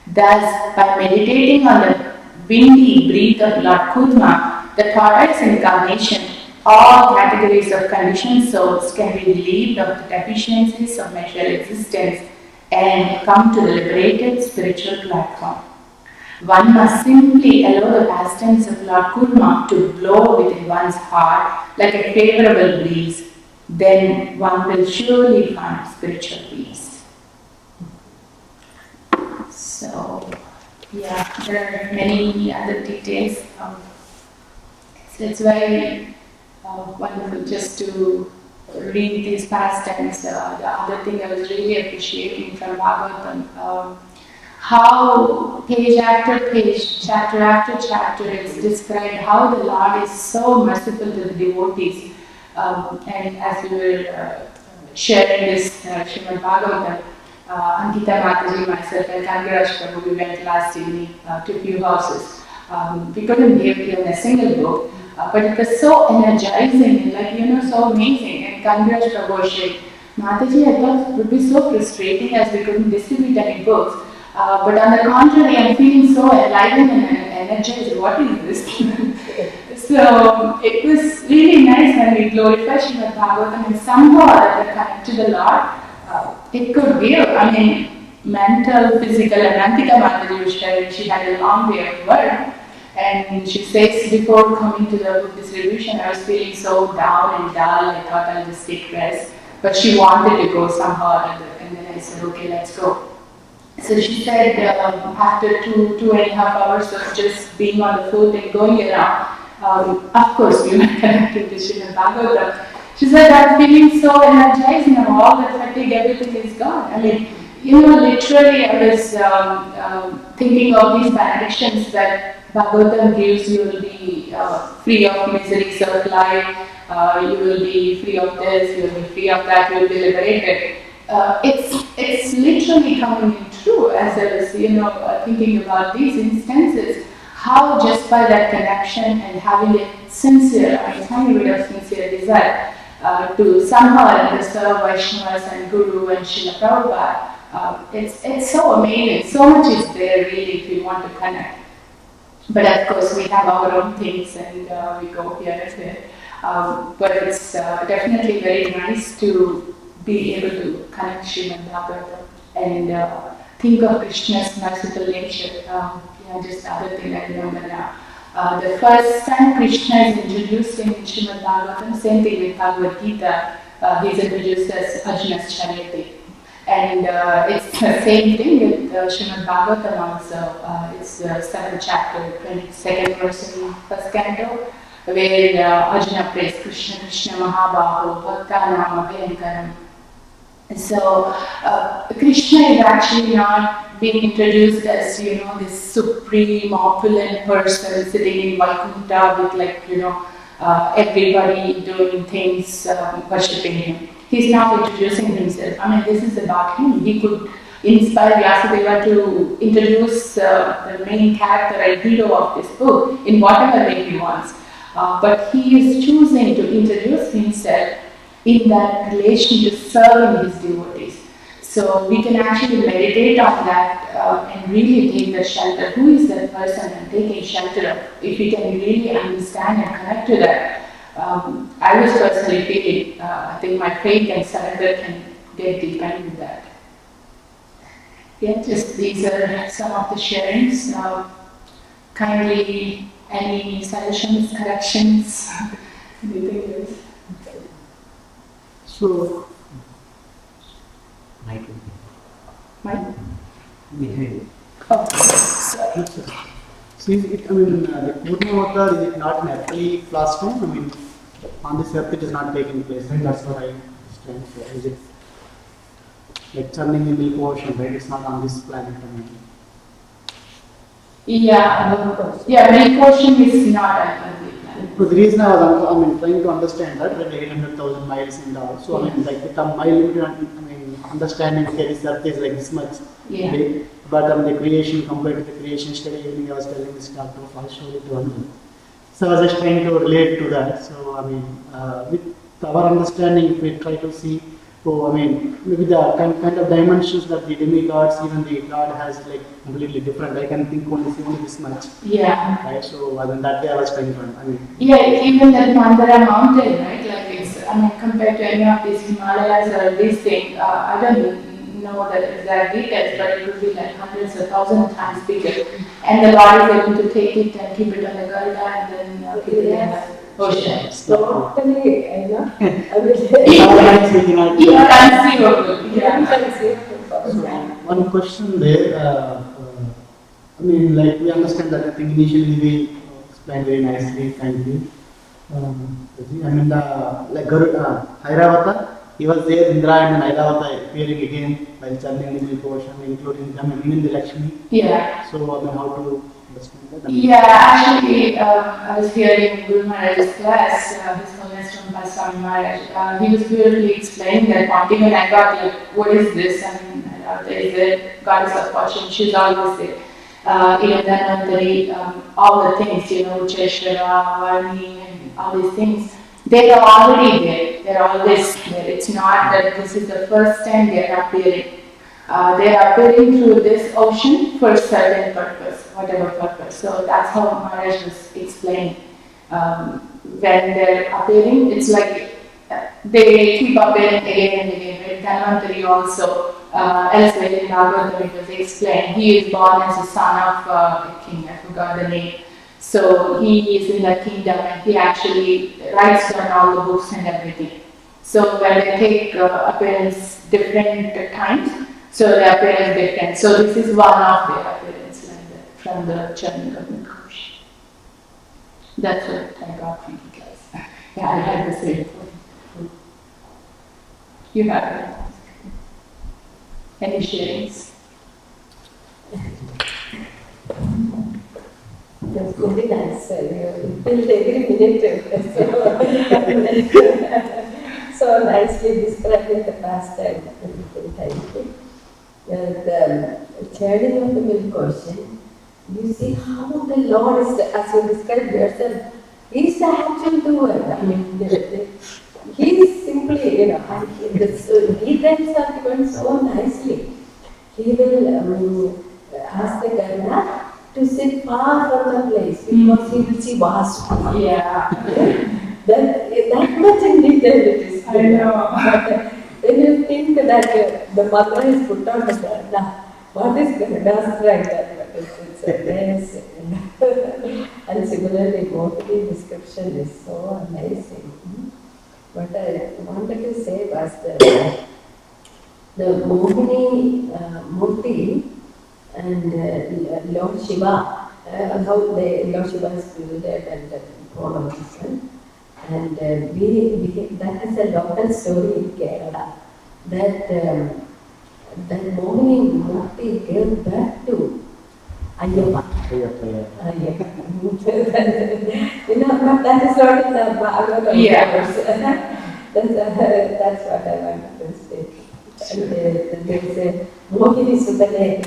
A: Thus, by meditating on the windy breath of Lord Kurma, the tortoise incarnation, all categories of conditioned souls can be relieved of the deficiencies of material existence and come to the liberated spiritual platform. One must simply allow the pastimes of Lord Kurma to blow within one's heart like a favorable breeze. Then one will surely find spiritual peace. So, yeah, there are many other details. It's very wonderful just to read these pastimes. The other thing I was really appreciating from Bhagavatam, how page after page, chapter after chapter, it's described how the Lord is so merciful to the devotees. And as we were sharing this Srimad Bhagavatam, Ankita Mataji, myself, and Kangaraj Prabhu, we went last evening to a few houses. We couldn't give even a single book, but it was so energizing, like, so amazing. And Kangaraj Prabhu said, Mataji, I thought it would be so frustrating as we couldn't distribute any books. But on the contrary, I'm feeling so enlivened and energized. What is this? So it was really nice when we glorified Srimad Bhagavatam and somehow at the time to the Lord, it could give, mental, physical, and Ankita Mataji was sharing, she had a long day of work. And she says, before coming to the book distribution, I was feeling so down and dull, I thought I'll just take rest. But she wanted to go somehow or other, and then I said, okay, let's go. So she said after two and a half hours of just being on the float and going around, of course we were connected to Srimad Bhagavatam. She said, I'm feeling so energized now, all the fatigue, everything is gone. I mean, literally I was thinking of these benedictions that Bhagavatam gives. You will be free of miseries of life, you will be free of this, you will be free of that, you will be liberated. It's literally coming in true as I was, thinking about these instances, how just by that connection and having a sincere, tiny bit of sincere desire to somehow serve Vaishnavas and Guru and Srila Prabhupada, it's so amazing. So much is there really if you want to connect. But of course we have our own things and we go here and there. But it's definitely very nice to be able to connect Srimad Bhagavatam and think of Krishna's merciful nature. Just other thing I remember now. The first time Krishna is introduced in Srimad Bhagavatam, same thing with Bhagavad Gita, he's introduced as Arjuna's charity. And it's the same thing with Srimad Bhagavatam also. It's the 7th chapter, 22nd verse in first canto, where Arjuna prays Krishna, Krishna Mahabaho, Bhaktanam Abhyankaram. So Krishna is actually not being introduced as this supreme opulent person sitting in Vaikuntha with everybody doing things, worshipping him. He's not introducing himself. I mean, this is about him. He could inspire Vyasadeva to introduce the main character and hero of this book in whatever way he wants. But he is choosing to introduce himself in that relation to serving his devotees. So we can actually meditate on that and really take the shelter. Who is that person I'm taking shelter of? If we can really understand and connect to that, I was personally feeling, I think my faith and surrender can get deepened with that. Yeah, just these are some of the sharings. Kindly, any suggestions, corrections, anything else?
B: So,
C: Mike.
B: behind. Oh, sorry. See, the Purna Avatar is not an earthly classroom. I mean, on this earth it is not taking place. Right? That's what I understand. So, is it like churning in the ocean, right? It's not on this planet.
A: Milk Ocean is not an earthly planet.
B: So the reason I was trying to understand that, 800,000 miles and all. So with a mile, understanding okay, this earth is like this much big, but the creation compared to the creation study, evening I was telling this doctor, I'll show it to him. So I was just trying to relate to that. So with our understanding, if we try to see, maybe the kind of dimensions that the demigods, even the God has like completely different. I can think only this much.
A: Yeah.
B: Right. So that way I was trying to.
A: Even that Mandara mountain, right? Like it's, compared to any of these Himalayas or these things, I don't know the exact details, but it could be like hundreds or thousands times bigger. And the Lord is able to take it and keep it on the Garda and then keep it in the ocean.
D: So,
B: one question there. We understand that I think initially we explained very nicely, kindly. Airavata, he was there, Indra and Airavata appearing again while chanting in the ocean, including even the Lakshmi.
A: Yeah.
B: So, how to understand that?
A: Yeah, actually, I was hearing Guru Maharaj's class, His Holiness Swami Maharaj. He was beautifully explaining that one thing, and I got like, what is this? There is the goddess of fortune, she's always there. Even Dhanvantari, all the things, Cheshwara, Varni, and all these things, they are already there. They're always there. It's not that this is the first time they are appearing. They are appearing through this ocean for a certain purpose, whatever purpose. So that's how Maharaj was explaining. When they're appearing, it's like they keep appearing again and again. Right? Dhanvantari also, elsewhere in Bhagavatam it was explained, he is born as a son of a king, I forgot the name. So he is in the kingdom and he actually writes down all the books and everything. So when they take appearance different times, So the appearance different. So this is one of the appearance like that from the churning of Milkosh. That's what I got from the class. Yeah, I had the same point. You have it. Any sharings?
D: That's very nice. You feel every minute. So nicely describing the pastime. Thank you. The churning of the milk ocean, you see how the Lord is, as you described yourself, He is the actual doer. I mean, He is simply, He Himself given so nicely. He will ask the Karna to sit far from the place because he will see vast.
A: Yeah.
D: That much in detail it is.
A: I know.
D: But when you think that the mother is put on the Karna, what is Karna's right? It's amazing. And similarly, Mataji description is so amazing. What I wanted to say was the Mohini Murti and Lord Shiva, how Lord Shiva is built and all of this one. And that is a local story in Kerala. That Mohini Murti gave birth to Ayyappa. But that is not in the Bhagavatam.
A: Yeah.
D: That's what I wanted to say. And there is a Mohini Sudane.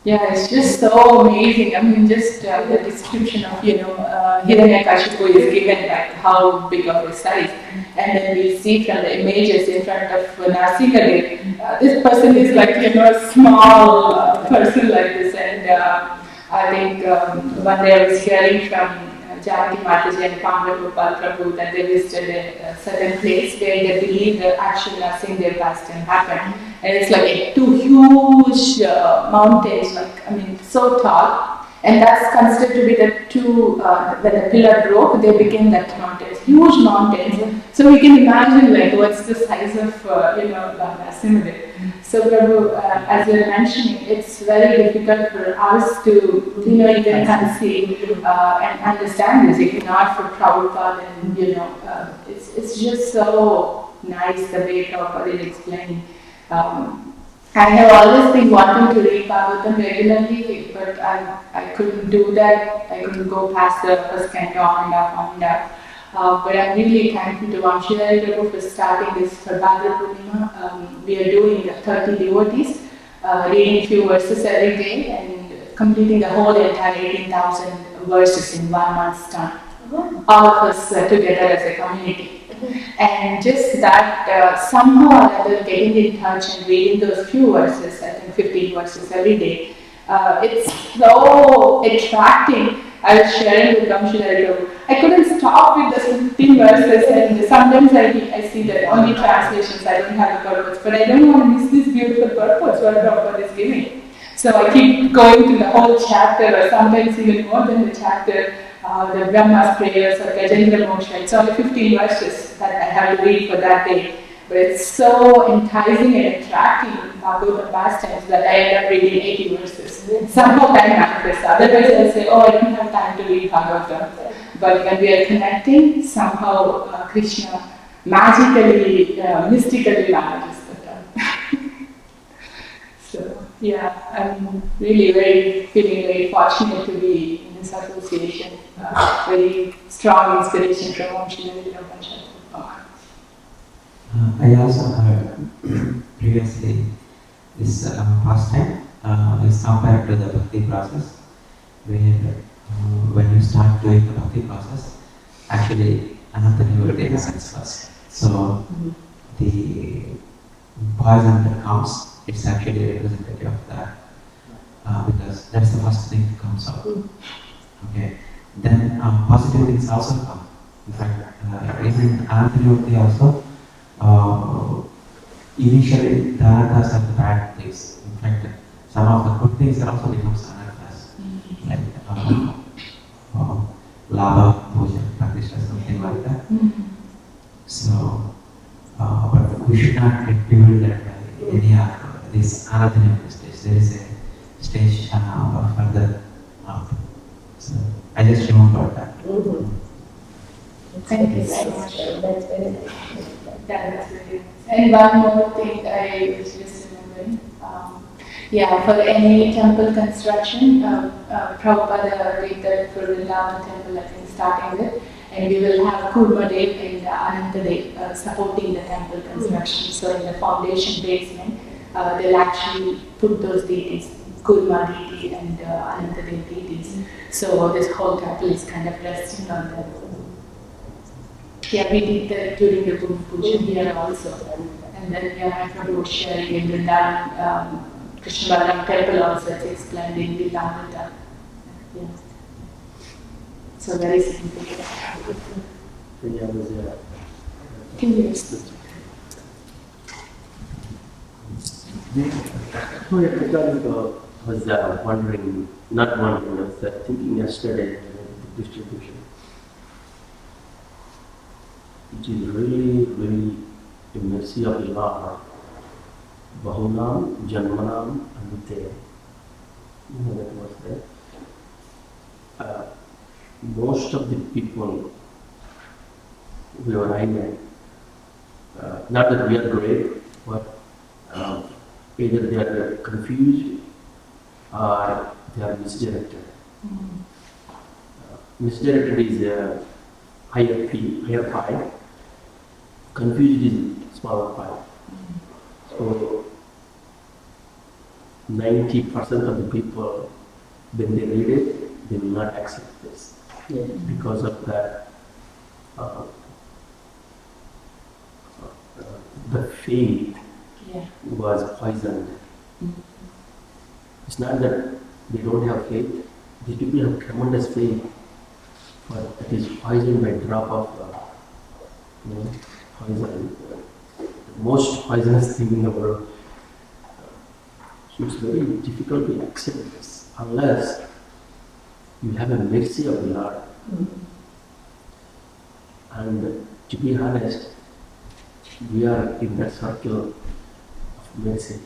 A: Yeah, it's just so amazing. I mean, just the description of, Hiranyakashipu is given like how big of his size. And then we see from the images in front of Narsingadev, this person is like, a small person like this. And I think one day I was hearing from Janaki Mataji and Kamra Gopal Prabhu that they visited a certain place where they believe the actual Narsingadev pastime happened. And it's like two huge mountains, so tall. And that's considered to be the two, when the pillar broke, they became that mountains, huge mountains. So we can imagine what's the size of, Narsingadev. So Prabhu, as you're mentioning, it's very difficult for us to, even conceive and understand this. If not for Prabhupada, and it's just so nice the way Prabhupada is explaining. I have always been wanting to read Bhagavatam regularly, but I couldn't do that. I couldn't go past the first canto on and up. But I'm really thankful to Amrta-keli Prabhu for starting this for Bhadra Purnima. We are doing 30 devotees, reading few verses every day and completing the whole entire 18,000 verses in 1 month's time. All of us together as a community. And just that somehow or other getting in touch and reading those few verses, I think 15 verses every day, it's so attracting. I was sharing with Amrta-keli Prabhu. I couldn't stop with the 15 verses, and sometimes I see that only translations, I don't have the purpose, but I don't want to miss this beautiful purpose what Prabhupada is giving. So I keep going to the whole chapter, or sometimes even more than the chapter, the Brahma's prayers or Gajendra Moksha. It's only 15 verses that I have to read for that day. But it's so enticing and attracting Bhagavatam pastimes that I end up reading 80 verses. Somehow that manifests. Otherwise I'll say, I don't have time to read Bhagavatam. But when we are connecting, somehow Krishna magically, mystically manages the time. So, yeah, I'm really feeling very fortunate to be in this association. Very strong inspiration from Amrta-keli Prabhu.
E: I also heard previously this pastime is compared to the bhakti process, where when you start doing the bhakti process, actually Amrta-keli happens first. So the poison that comes, it's actually representative of that, because that's the first thing that comes out. Okay. Then positive things also come. In fact, even Amrta-keli also. Initially, the anarthas are the bad things. In fact, some of the good things also becomes anarthas, like lava, puja, practice, something like that. So, but we should not get bewildered by any of this Aradhana stage. There is a stage further up. So I just remember that.
A: Thank you so much.
D: That's very nice.
A: That's very nice. And one more thing I was just remembering. For any temple construction, Prabhupada did that for Vrindavan temple, I think, starting with. And we will have Kurma Dev and Ananta Dev supporting the temple construction. So in the foundation basement, they'll actually put those deities, Kurma deity and Ananta Dev deities. So this whole temple is kind of resting on them. Yeah, we did that during the Bhumi Puja here also. And then Prabhu was sharing in Vrindavan, Krishna Balaram temple also, it's explained in the Amrta. Yeah. So very significant. Can you explain?
F: I was wondering, not wondering, I was thinking yesterday about the distribution. It is really, really the mercy of the Lord. Bahunam Janmanam Amrta-keli. You know that was there. Most of the people where I met, not that we are great, but either they are confused or they are misdirected. Misdirected is a higher pie, confused is smaller pie. So 90% of the people, when they read it, they will not accept this. Because of that, the faith was poisoned. It's not that they don't have faith. These people have tremendous faith, but it is poisoned by drop of poison. The most poisonous thing in the world. So it's very difficult to accept this unless you have a mercy of the Lord. And to be honest, we are in that circle of mercy.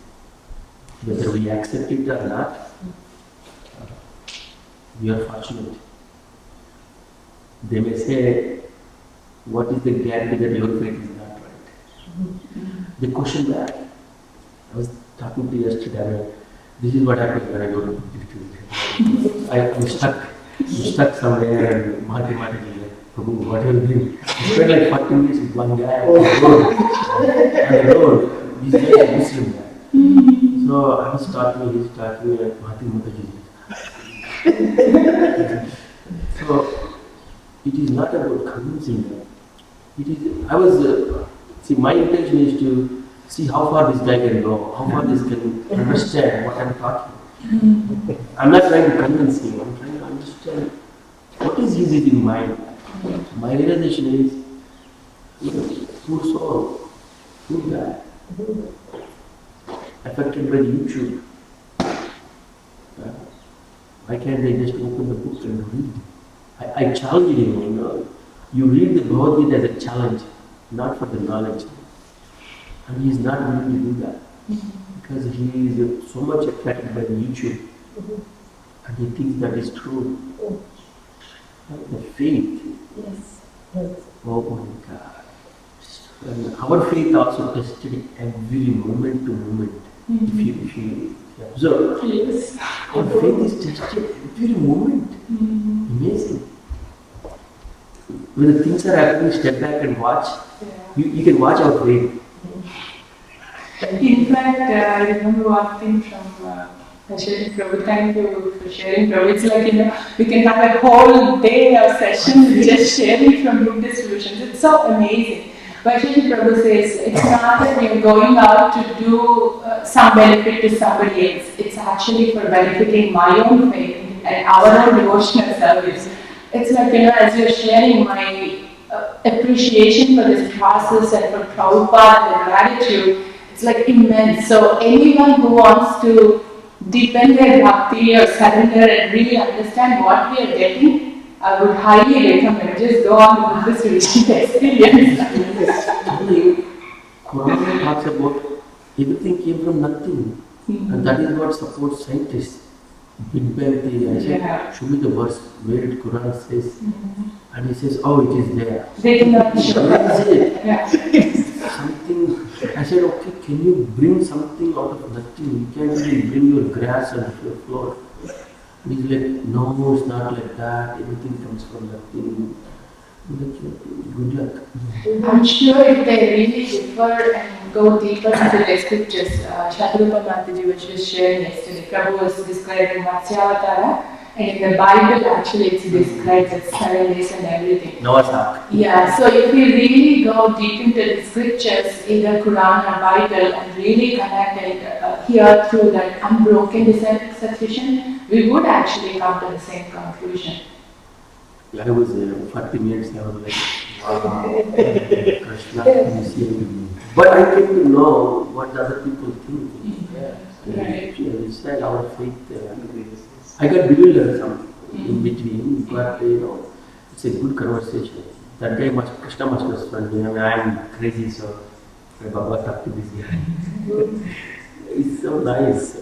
F: Whether we accept it or not, we are fortunate. They may say, what is the guarantee that your faith is not right? They question that. I was talking to you yesterday, this is what happens when I go to Buddhist. I'm stuck somewhere and Mataji, Prabhu, what are you doing? I spent like 40 minutes with one guy on the road. He's like a Muslim guy. So I was talking, he's talking, and Mataji. So it is not about convincing them. It is, my intention is to see how far this guy can go, how far this can understand what I'm talking. I'm not trying to convince him, I'm trying to understand what is his in mind. My realization is, poor soul, poor guy, affected by YouTube. Why can't they just open the book and read? I challenge him, you read the Bhagavad Gita as a challenge, not for the knowledge. And he is not willing to do that. Because he is so much attracted by YouTube. And he thinks that is true. The faith.
D: Yes.
F: Oh my God. And our faith also tested every moment to moment. If you observe, our faith is tested every moment. Amazing. When the things are happening, step back and watch. You can watch our faith.
A: In fact, I remember one thing from sharing Prabhu. Thank you for sharing Prabhu. It's like, we can have a whole day of session just sharing from book distributions. It's so amazing. Vaishnavi Prabhu says, it's not that you're going out to do some benefit to somebody else. It's actually for benefiting my own faith and our own devotional service. It's like, as you're sharing my appreciation for this process and for Prabhupada and gratitude, it's like immense. So anyone who wants to deepen their bhakti or surrender and really understand what we are getting, I would highly recommend just go on with this recent experience.
F: Quran talks about everything came from nothing. And that is what supports scientists. Big Bang theory. I said, show me the verse where it Quran says. And he says, oh, it is there.
A: They did not show.
F: Where is it? Something. I said, okay, can you bring something out of nothing? You can't really bring your grass on your floor. And he's like, no, it's not like that. Everything comes from nothing. Good luck.
A: I'm sure if they really differ and go deeper into the scriptures, Shadrupa Mataji, which was shared yesterday, Prabhu was describing Matsyavatara, and in the Bible actually it's described as 7 days and everything.
F: Noah's Ark.
A: Yeah, so if we really go deep into the scriptures, either Quran or Bible, and really connect and hear through that unbroken descent succession, we would actually come to the same conclusion.
F: I was 40 minutes, I was like, wow, Krishna, you see. But I came to know what other people think.
A: Right.
F: You said our faith, I got bewildered some in between, but it's a good conversation. That guy Krishna must was funny. I mean, I am crazy, so Baba talk to this guy. It's so nice.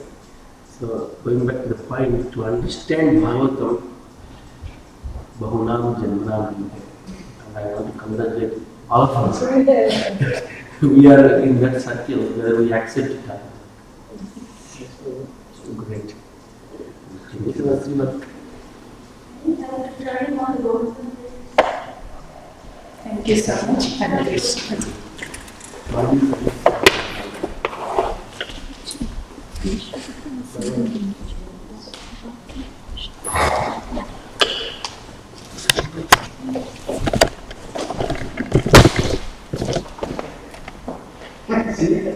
F: So going back to the point, to understand Bhagavatam, Bahunam Janmanam, and I want to congratulate all of us. We are in that circle where we accept it. So great. Thank you, Srimad.
A: Thank you so much. Hare Krishna.
F: See?